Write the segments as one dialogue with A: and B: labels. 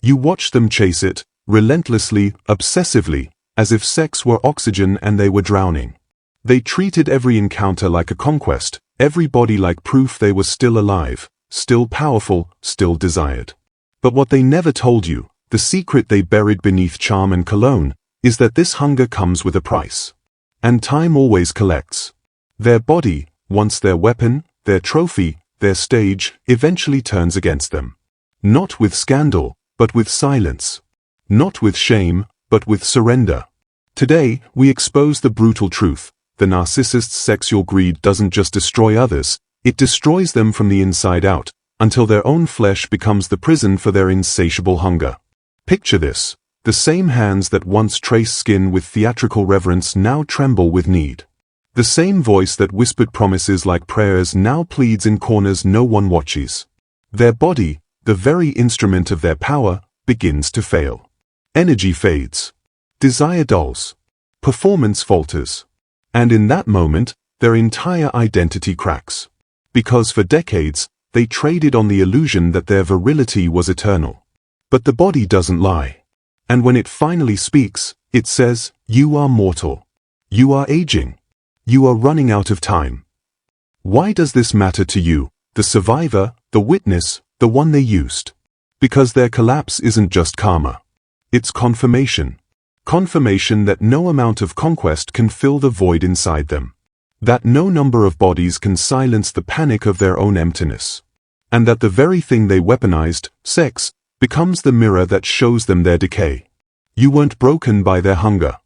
A: You watch them chase it, relentlessly, obsessively, as if sex were oxygen and they were drowning. They treated every encounter like a conquest, every body like proof they were still alive, still powerful, still desired. But what they never told you, the secret they buried beneath charm and cologne, is that this hunger comes with a price. And time always collects. Their body, once their weapon, their trophy, their stage, eventually turns against them. Not with scandal, but with silence. Not with shame, but with surrender. Today, we expose the brutal truth. The narcissist's sexual greed doesn't just destroy others, it destroys them from the inside out, until their own flesh becomes the prison for their insatiable hunger. Picture this. The same hands that once traced skin with theatrical reverence now tremble with need. The same voice that whispered promises like prayers now pleads in corners no one watches. Their body, the very instrument of their power, begins to fail. Energy fades. Desire dulls. Performance falters. And in that moment, their entire identity cracks. Because for decades, they traded on the illusion that their virility was eternal. But the body doesn't lie. And when it finally speaks, it says, "You are mortal. You are aging. You are running out of time." Why does this matter to you, the survivor, the witness, the one they used? Because their collapse isn't just karma. It's confirmation. Confirmation that no amount of conquest can fill the void inside them. That no number of bodies can silence the panic of their own emptiness. And that the very thing they weaponized, sex, becomes the mirror that shows them their decay. You weren't broken by their hunger.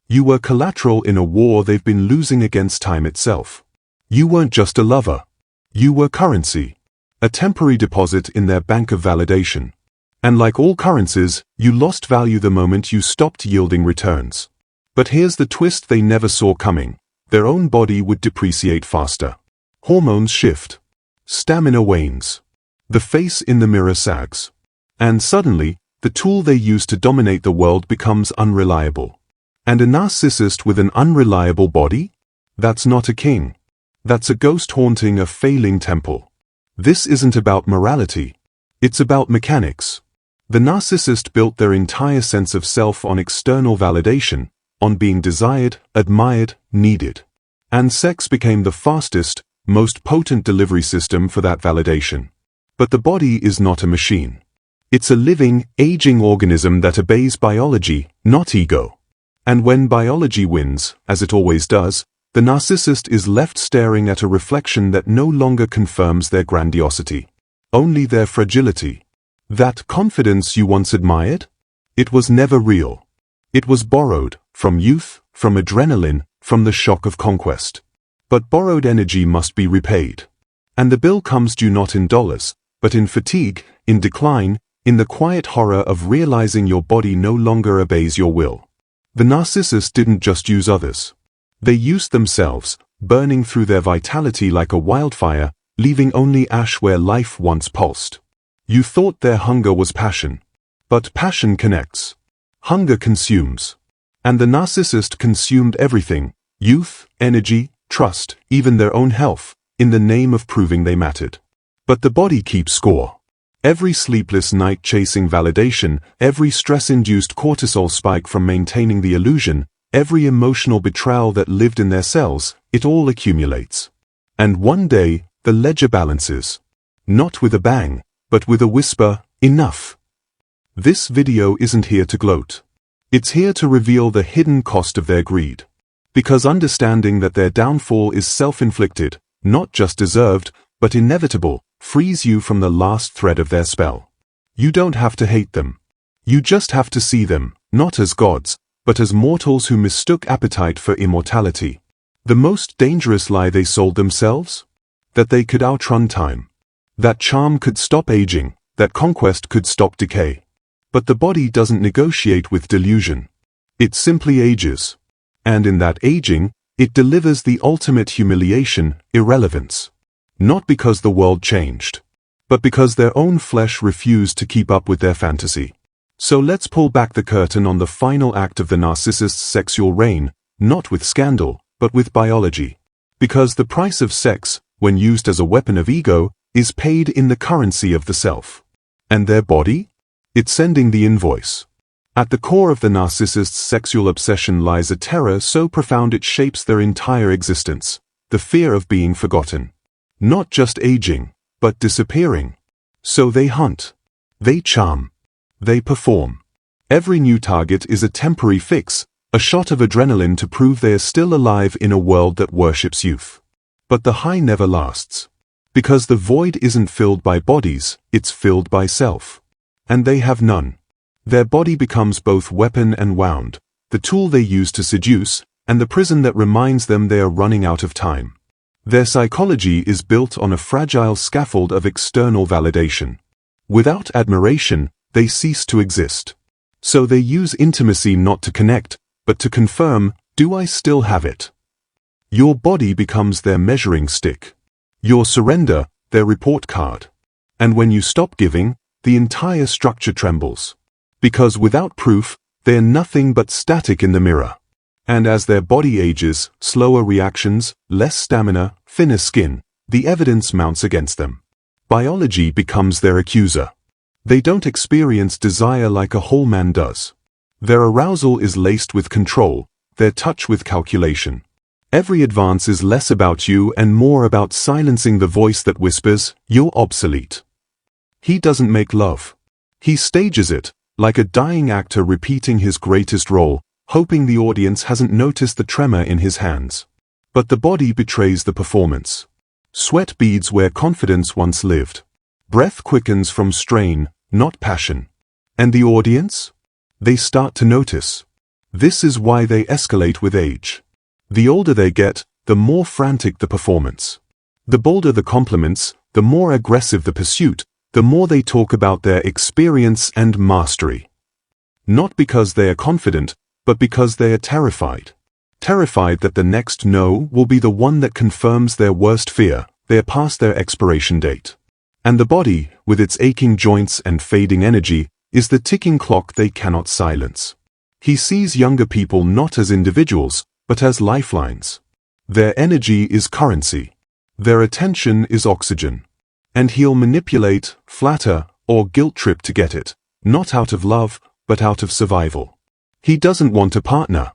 A: You were collateral in a war they've been losing against time itself. You weren't just a lover. You were currency. A temporary deposit in their bank of validation. And like all currencies, you lost value the moment you stopped yielding returns. But here's the twist they never saw coming. Their own body would depreciate faster. Hormones shift. Stamina wanes. The face in the mirror sags. And suddenly, the tool they use to dominate the world becomes unreliable. And a narcissist with an unreliable body? That's not a king. That's a ghost haunting a failing temple. This isn't about morality. It's about mechanics. The narcissist built their entire sense of self on external validation, on being desired, admired, needed. And sex became the fastest, most potent delivery system for that validation. But the body is not a machine. It's a living, aging organism that obeys biology, not ego. And when biology wins, as it always does, the narcissist is left staring at a reflection that no longer confirms their grandiosity, only their fragility. That confidence you once admired? It was never real. It was borrowed, from youth, from adrenaline, from the shock of conquest. But borrowed energy must be repaid. And the bill comes due not in dollars, but in fatigue, in decline, in the quiet horror of realizing your body no longer obeys your will. The narcissist didn't just use others. They used themselves, burning through their vitality like a wildfire, leaving only ash where life once pulsed. You thought their hunger was passion. But passion connects. Hunger consumes. And the narcissist consumed everything: youth, energy, trust, even their own health, in the name of proving they mattered. But the body keeps score. Every sleepless night chasing validation, every stress-induced cortisol spike from maintaining the illusion, every emotional betrayal that lived in their cells, it all accumulates. And one day, the ledger balances. Not with a bang, but with a whisper, "Enough." This video isn't here to gloat. It's here to reveal the hidden cost of their greed. Because understanding that their downfall is self-inflicted, not just deserved, but inevitable, frees you from the last thread of their spell. You don't have to hate them. You just have to see them, not as gods, but as mortals who mistook appetite for immortality. The most dangerous lie they sold themselves? That they could outrun time. That charm could stop aging, that conquest could stop decay. But the body doesn't negotiate with delusion. It simply ages. And in that aging, it delivers the ultimate humiliation, irrelevance. Not because the world changed, but because their own flesh refused to keep up with their fantasy. So let's pull back the curtain on the final act of the narcissist's sexual reign, not with scandal, but with biology. Because the price of sex, when used as a weapon of ego, is paid in the currency of the self. And their body? It's sending the invoice. At the core of the narcissist's sexual obsession lies a terror so profound it shapes their entire existence, the fear of being forgotten. Not just aging, but disappearing. So they hunt. They charm. They perform. Every new target is a temporary fix, a shot of adrenaline to prove they are still alive in a world that worships youth. But the high never lasts. Because the void isn't filled by bodies, it's filled by self. And they have none. Their body becomes both weapon and wound, the tool they use to seduce, and the prison that reminds them they are running out of time. Their psychology is built on a fragile scaffold of external validation. Without admiration, they cease to exist. So they use intimacy not to connect, but to confirm, do I still have it? Your body becomes their measuring stick. Your surrender, their report card. And when you stop giving, the entire structure trembles. Because without proof, they're nothing but static in the mirror. And as their body ages, slower reactions, less stamina, thinner skin, the evidence mounts against them. Biology becomes their accuser. They don't experience desire like a whole man does. Their arousal is laced with control, their touch with calculation. Every advance is less about you and more about silencing the voice that whispers, you're obsolete. He doesn't make love. He stages it, like a dying actor repeating his greatest role, hoping the audience hasn't noticed the tremor in his hands. But the body betrays the performance. Sweat beads where confidence once lived. Breath quickens from strain, not passion. And the audience? They start to notice. This is why they escalate with age. The older they get, the more frantic the performance. The bolder the compliments, the more aggressive the pursuit, the more they talk about their experience and mastery. Not because they are confident, but because they are terrified. Terrified that the next no will be the one that confirms their worst fear, they are past their expiration date. And the body, with its aching joints and fading energy, is the ticking clock they cannot silence. He sees younger people not as individuals, but as lifelines. Their energy is currency. Their attention is oxygen. And he'll manipulate, flatter, or guilt-trip to get it, not out of love, but out of survival. He doesn't want a partner.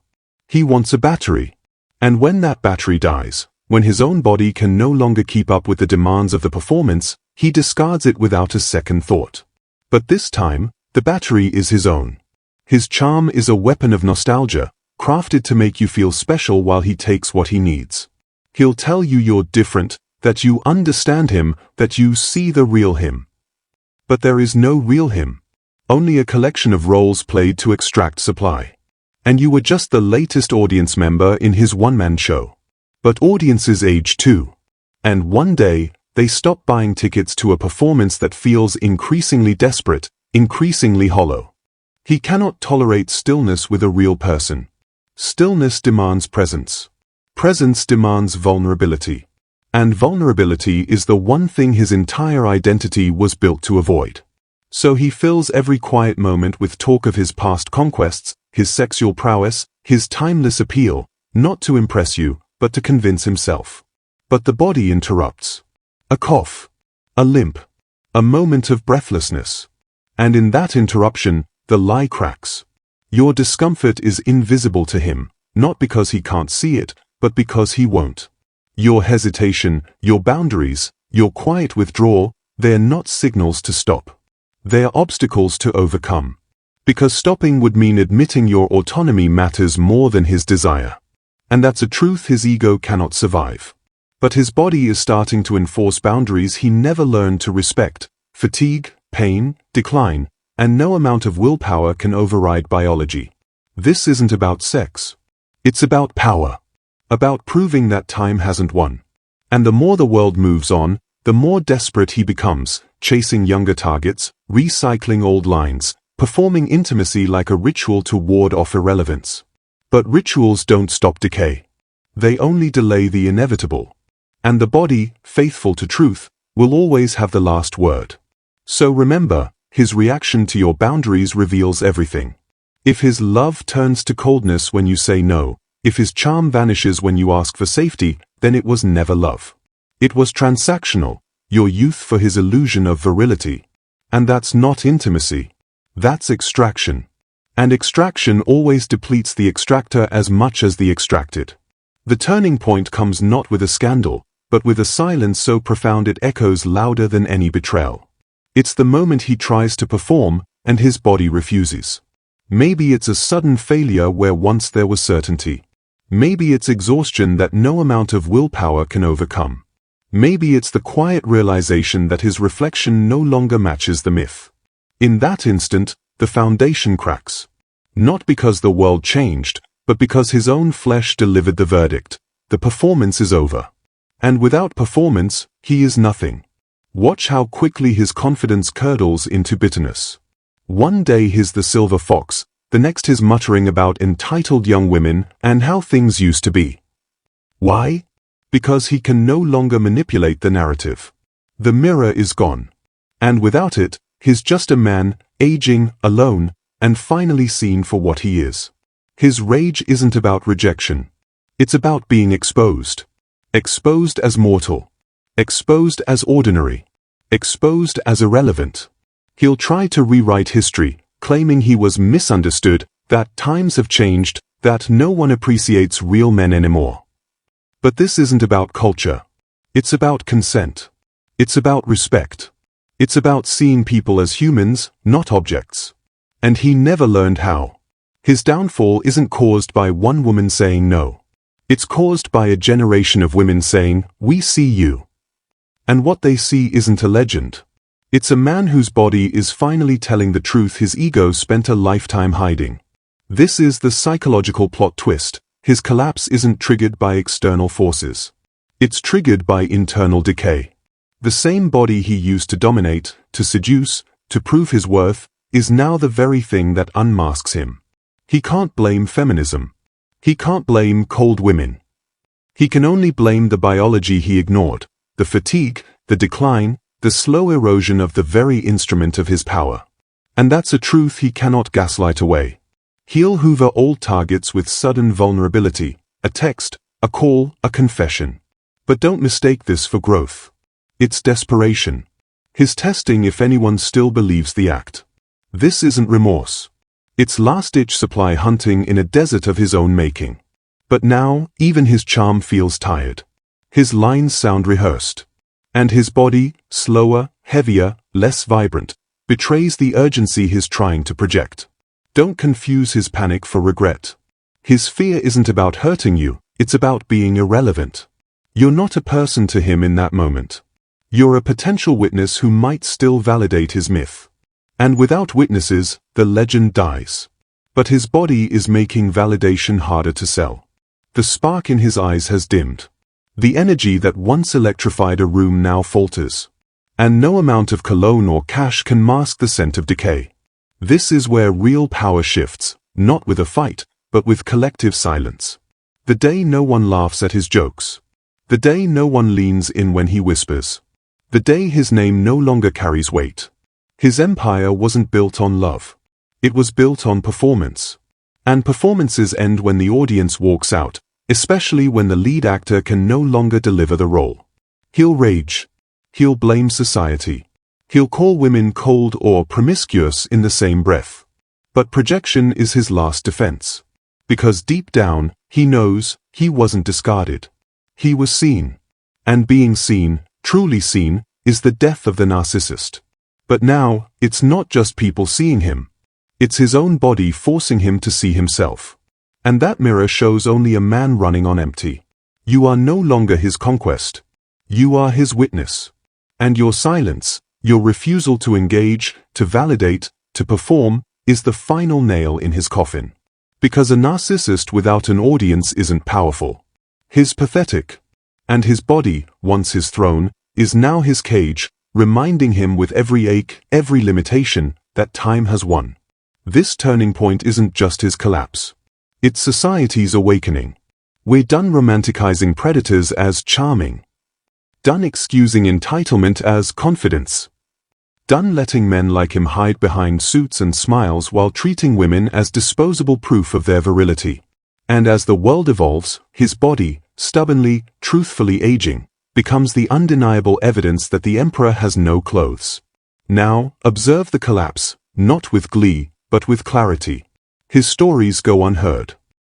A: He wants a battery. And when that battery dies, when his own body can no longer keep up with the demands of the performance, he discards it without a second thought. But this time, the battery is his own. His charm is a weapon of nostalgia, crafted to make you feel special while he takes what he needs. He'll tell you you're different, that you understand him, that you see the real him. But there is no real him. Only a collection of roles played to extract supply. And you were just the latest audience member in his one-man show. But audiences age too. And one day, they stop buying tickets to a performance that feels increasingly desperate, increasingly hollow. He cannot tolerate stillness with a real person. Stillness demands presence. Presence demands vulnerability. And vulnerability is the one thing his entire identity was built to avoid. So he fills every quiet moment with talk of his past conquests, his sexual prowess, his timeless appeal, not to impress you, but to convince himself. But the body interrupts. A cough. A limp. A moment of breathlessness. And in that interruption, the lie cracks. Your discomfort is invisible to him, not because he can't see it, but because he won't. Your hesitation, your boundaries, your quiet withdrawal, they're not signals to stop. They're obstacles to overcome. Because stopping would mean admitting your autonomy matters more than his desire. And that's a truth his ego cannot survive. But his body is starting to enforce boundaries he never learned to respect. Fatigue, pain, decline, and no amount of willpower can override biology. This isn't about sex. It's about power. About proving that time hasn't won. And the more the world moves on, the more desperate he becomes, chasing younger targets, recycling old lines, performing intimacy like a ritual to ward off irrelevance. But rituals don't stop decay. They only delay the inevitable. And the body, faithful to truth, will always have the last word. So remember, his reaction to your boundaries reveals everything. If his love turns to coldness when you say no, if his charm vanishes when you ask for safety, then it was never love. It was transactional, your youth for his illusion of virility. And that's not intimacy. That's extraction. And extraction always depletes the extractor as much as the extracted. The turning point comes not with a scandal, but with a silence so profound it echoes louder than any betrayal. It's the moment he tries to perform, and his body refuses. Maybe it's a sudden failure where once there was certainty. Maybe it's exhaustion that no amount of willpower can overcome. Maybe it's the quiet realization that his reflection no longer matches the myth. In that instant, the foundation cracks. Not because the world changed, but because his own flesh delivered the verdict. The performance is over. And without performance, he is nothing. Watch how quickly his confidence curdles into bitterness. One day he's the silver fox, the next he's muttering about entitled young women and how things used to be. Why? Because he can no longer manipulate the narrative. The mirror is gone. And without it, he's just a man, aging, alone, and finally seen for what he is. His rage isn't about rejection. It's about being exposed. Exposed as mortal. Exposed as ordinary. Exposed as irrelevant. He'll try to rewrite history, claiming he was misunderstood, that times have changed, that no one appreciates real men anymore. But this isn't about culture. It's about consent. It's about respect. It's about seeing people as humans, not objects. And he never learned how. His downfall isn't caused by one woman saying no. It's caused by a generation of women saying, "We see you." And what they see isn't a legend. It's a man whose body is finally telling the truth his ego spent a lifetime hiding. This is the psychological plot twist. His collapse isn't triggered by external forces. It's triggered by internal decay. The same body he used to dominate, to seduce, to prove his worth, is now the very thing that unmasks him. He can't blame feminism. He can't blame cold women. He can only blame the biology he ignored, the fatigue, the decline, the slow erosion of the very instrument of his power. And that's a truth he cannot gaslight away. He'll hoover old targets with sudden vulnerability, a text, a call, a confession. But don't mistake this for growth. It's desperation. His testing if anyone still believes the act. This isn't remorse. It's last-ditch supply hunting in a desert of his own making. But now, even his charm feels tired. His lines sound rehearsed. And his body, slower, heavier, less vibrant, betrays the urgency he's trying to project. Don't confuse his panic for regret. His fear isn't about hurting you, it's about being irrelevant. You're not a person to him in that moment. You're a potential witness who might still validate his myth. And without witnesses, the legend dies. But his body is making validation harder to sell. The spark in his eyes has dimmed. The energy that once electrified a room now falters. And no amount of cologne or cash can mask the scent of decay. This is where real power shifts, not with a fight, but with collective silence. The day no one laughs at his jokes. The day no one leans in when he whispers. The day his name no longer carries weight. His empire wasn't built on love. It was built on performance. And performances end when the audience walks out, especially when the lead actor can no longer deliver the role. He'll rage. He'll blame society. He'll call women cold or promiscuous in the same breath. But projection is his last defense. Because deep down, he knows, he wasn't discarded. He was seen. And being seen, truly seen, is the death of the narcissist. But now, it's not just people seeing him. It's his own body forcing him to see himself. And that mirror shows only a man running on empty. You are no longer his conquest. You are his witness. And your silence, your refusal to engage, to validate, to perform, is the final nail in his coffin. Because a narcissist without an audience isn't powerful. He's pathetic. And his body, once his throne, is now his cage, reminding him with every ache, every limitation, that time has won. This turning point isn't just his collapse. It's society's awakening. We're done romanticizing predators as charming. Done excusing entitlement as confidence. Done letting men like him hide behind suits and smiles while treating women as disposable proof of their virility. And as the world evolves, his body, stubbornly, truthfully aging, becomes the undeniable evidence that the emperor has no clothes. Now, observe the collapse, not with glee, but with clarity. His stories go unheard.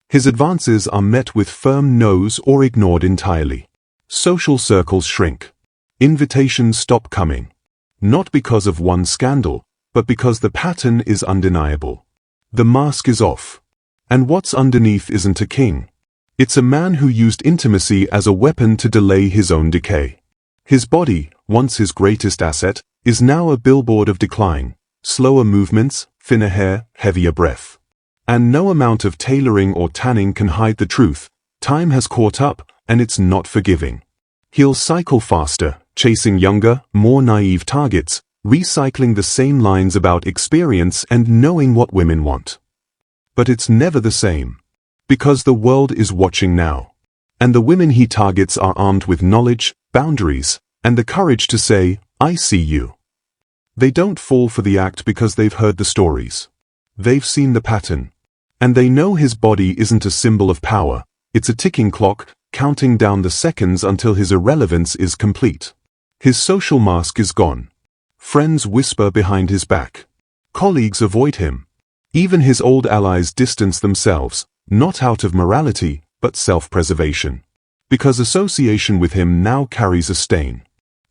A: His advances are met with firm no's or ignored entirely. Social circles shrink. Invitations stop coming. Not because of one scandal, but because the pattern is undeniable. The mask is off. And what's underneath isn't a king. It's a man who used intimacy as a weapon to delay his own decay. His body, once his greatest asset, is now a billboard of decline. Slower movements, thinner hair, heavier breath. And no amount of tailoring or tanning can hide the truth. Time has caught up, and it's not forgiving. He'll cycle faster, chasing younger, more naive targets, recycling the same lines about experience and knowing what women want. But it's never the same. Because the world is watching now. And the women he targets are armed with knowledge, boundaries, and the courage to say, "I see you." They don't fall for the act because they've heard the stories. They've seen the pattern. And they know his body isn't a symbol of power, it's a ticking clock, counting down the seconds until his irrelevance is complete. His social mask is gone. Friends whisper behind his back. Colleagues avoid him. Even his old allies distance themselves, not out of morality, but self-preservation. Because association with him now carries a stain.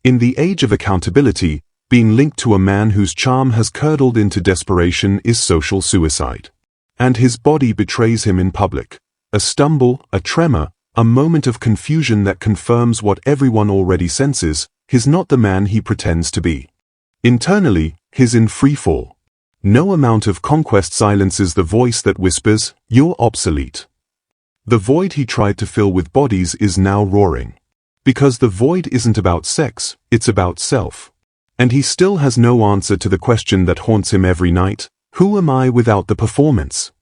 A: In the age of accountability, being linked to a man whose charm has curdled into desperation is social suicide. And his body betrays him in public. A stumble, a tremor, a moment of confusion that confirms what everyone already senses, he's not the man he pretends to be. Internally, he's in free fall. No amount of conquest silences the voice that whispers, "You're obsolete." The void he tried to fill with bodies is now roaring. Because the void isn't about sex, it's about self. And he still has no answer to the question that haunts him every night, who am I without the performance?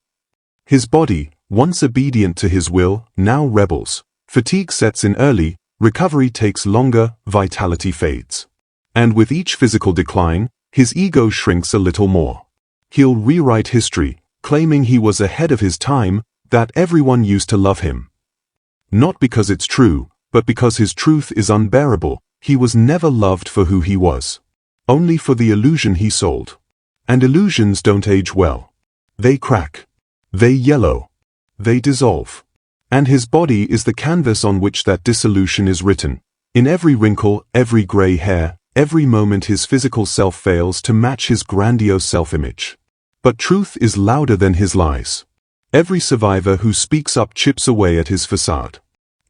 A: His body, once obedient to his will, now rebels. Fatigue sets in early, recovery takes longer, vitality fades. And with each physical decline, his ego shrinks a little more. He'll rewrite history, claiming he was ahead of his time, that everyone used to love him. Not because it's true, but because his truth is unbearable. He was never loved for who he was. Only for the illusion he sold. And illusions don't age well. They crack. They yellow. They dissolve. And his body is the canvas on which that dissolution is written. In every wrinkle, every gray hair, every moment his physical self fails to match his grandiose self-image. But truth is louder than his lies. Every survivor who speaks up chips away at his facade.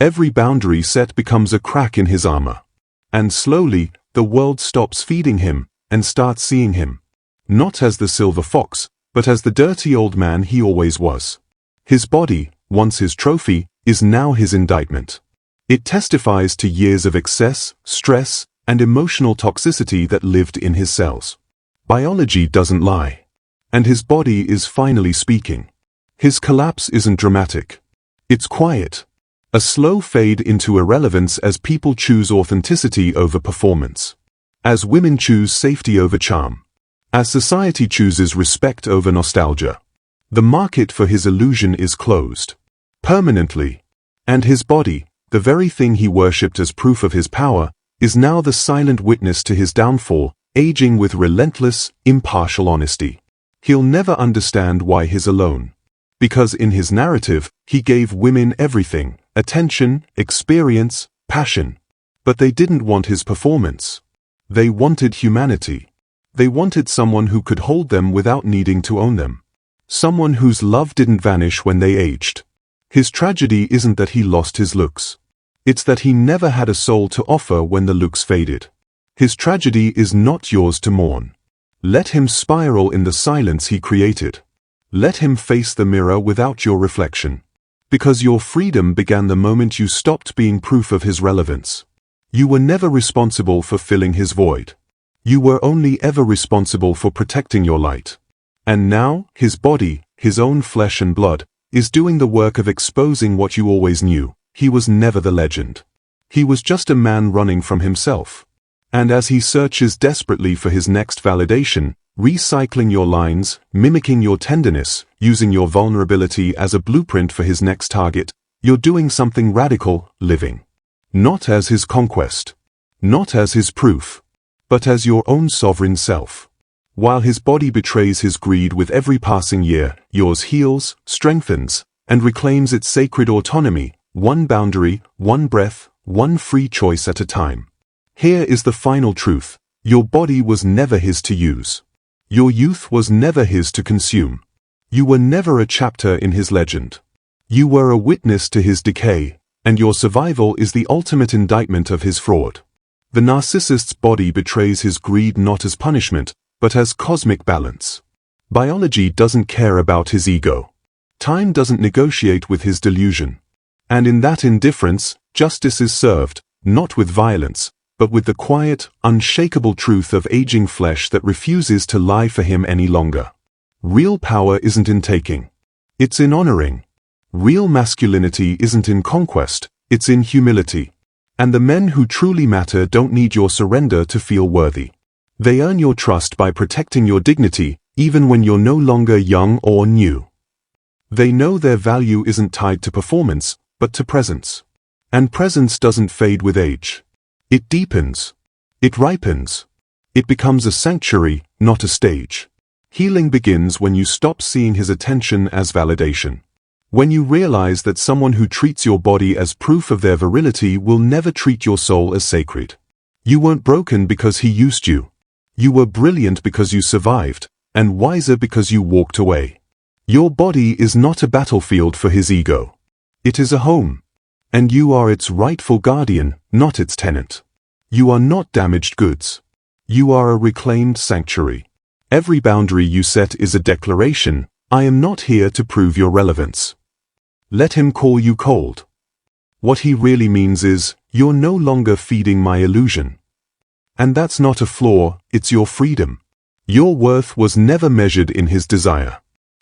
A: Every boundary set becomes a crack in his armor. And slowly, the world stops feeding him, and starts seeing him. Not as the silver fox, but as the dirty old man he always was. His body, once his trophy, is now his indictment. It testifies to years of excess, stress, and emotional toxicity that lived in his cells. Biology doesn't lie. And his body is finally speaking. His collapse isn't dramatic. It's quiet. A slow fade into irrelevance as people choose authenticity over performance. As women choose safety over charm. As society chooses respect over nostalgia. The market for his illusion is closed. Permanently. And his body, the very thing he worshipped as proof of his power, is now the silent witness to his downfall, aging with relentless, impartial honesty. He'll never understand why he's alone. Because in his narrative, he gave women everything, attention, experience, passion. But they didn't want his performance. They wanted humanity. They wanted someone who could hold them without needing to own them. Someone whose love didn't vanish when they aged. His tragedy isn't that he lost his looks. It's that he never had a soul to offer when the looks faded. His tragedy is not yours to mourn. Let him spiral in the silence he created. Let him face the mirror without your reflection. Because your freedom began the moment you stopped being proof of his relevance. You were never responsible for filling his void. You were only ever responsible for protecting your light. And now, his body, his own flesh and blood, is doing the work of exposing what you always knew. He was never the legend. He was just a man running from himself. And as he searches desperately for his next validation, recycling your lines, mimicking your tenderness, using your vulnerability as a blueprint for his next target, you're doing something radical, living. Not as his conquest. Not as his proof. But as your own sovereign self. While his body betrays his greed with every passing year, yours heals, strengthens, and reclaims its sacred autonomy, one boundary, one breath, one free choice at a time. Here is the final truth. Your body was never his to use. Your youth was never his to consume. You were never a chapter in his legend. You were a witness to his decay, and your survival is the ultimate indictment of his fraud. The narcissist's body betrays his greed not as punishment, but as cosmic balance. Biology doesn't care about his ego. Time doesn't negotiate with his delusion. And in that indifference, justice is served, not with violence, but with the quiet, unshakable truth of aging flesh that refuses to lie for him any longer. Real power isn't in taking. It's in honoring. Real masculinity isn't in conquest, it's in humility. And the men who truly matter don't need your surrender to feel worthy. They earn your trust by protecting your dignity, even when you're no longer young or new. They know their value isn't tied to performance, but to presence. And presence doesn't fade with age. It deepens. It ripens. It becomes a sanctuary, not a stage. Healing begins when you stop seeing his attention as validation. When you realize that someone who treats your body as proof of their virility will never treat your soul as sacred. You weren't broken because he used you. You were brilliant because you survived, and wiser because you walked away. Your body is not a battlefield for his ego. It is a home. And you are its rightful guardian, not its tenant. You are not damaged goods. You are a reclaimed sanctuary. Every boundary you set is a declaration, I am not here to prove your relevance. Let him call you cold. What he really means is, you're no longer feeding my illusion. And that's not a flaw, it's your freedom. Your worth was never measured in his desire.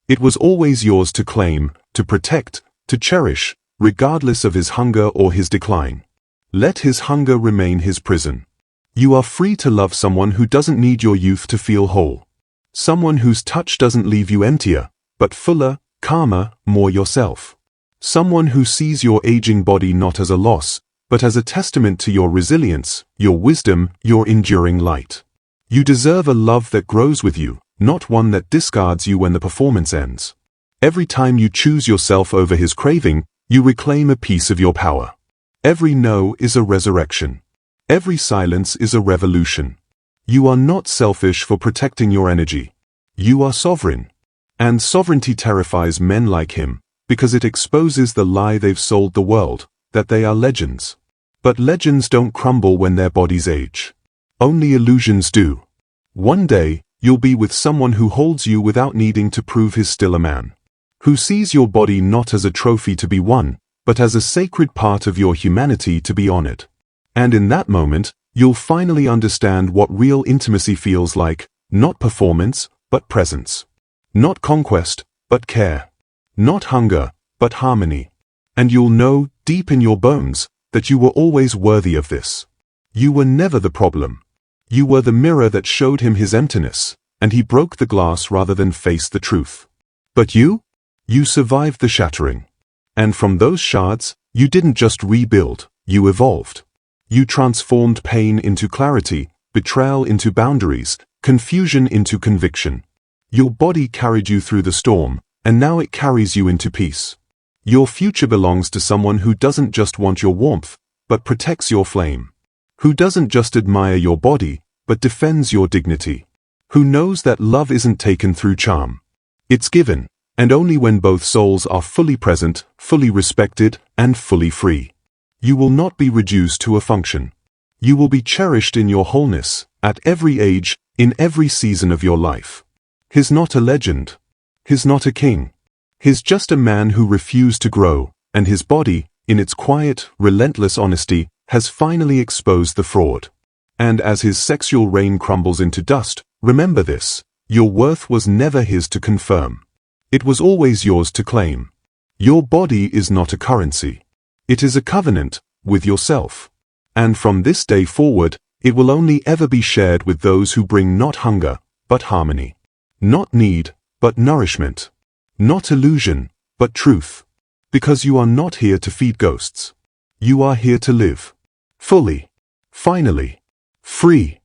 A: It was always yours to claim, to protect, to cherish, regardless of his hunger or his decline. Let his hunger remain his prison. You are free to love someone who doesn't need your youth to feel whole. Someone whose touch doesn't leave you emptier, but fuller, calmer, more yourself. Someone who sees your aging body not as a loss, but as a testament to your resilience, your wisdom, your enduring light. You deserve a love that grows with you, not one that discards you when the performance ends. Every time you choose yourself over his craving, you reclaim a piece of your power. Every no is a resurrection. Every silence is a revolution. You are not selfish for protecting your energy. You are sovereign. And sovereignty terrifies men like him, because it exposes the lie they've sold the world, that they are legends. But legends don't crumble when their bodies age. Only illusions do. One day, you'll be with someone who holds you without needing to prove he's still a man. Who sees your body not as a trophy to be won, but as a sacred part of your humanity to be honored. And in that moment, you'll finally understand what real intimacy feels like, not performance, but presence. Not conquest, but care. Not hunger, but harmony. And you'll know, deep in your bones, that you were always worthy of this. You were never the problem. You were the mirror that showed him his emptiness, and he broke the glass rather than face the truth. But you survived the shattering. And from those shards, you didn't just rebuild, you evolved. You transformed pain into clarity, betrayal into boundaries, confusion into conviction. Your body carried you through the storm, and now it carries you into peace. Your future belongs to someone who doesn't just want your warmth, but protects your flame. Who doesn't just admire your body, but defends your dignity. Who knows that love isn't taken through charm. It's given, and only when both souls are fully present, fully respected, and fully free. You will not be reduced to a function. You will be cherished in your wholeness, at every age, in every season of your life. He's not a legend. He's not a king. He's just a man who refused to grow, and his body, in its quiet, relentless honesty, has finally exposed the fraud. And as his sexual reign crumbles into dust, remember this: your worth was never his to confirm. It was always yours to claim. Your body is not a currency. It is a covenant, with yourself. And from this day forward, it will only ever be shared with those who bring not hunger, but harmony. Not need, but nourishment. Not illusion, but truth. Because you are not here to feed ghosts. You are here to live. Fully. Finally. Free.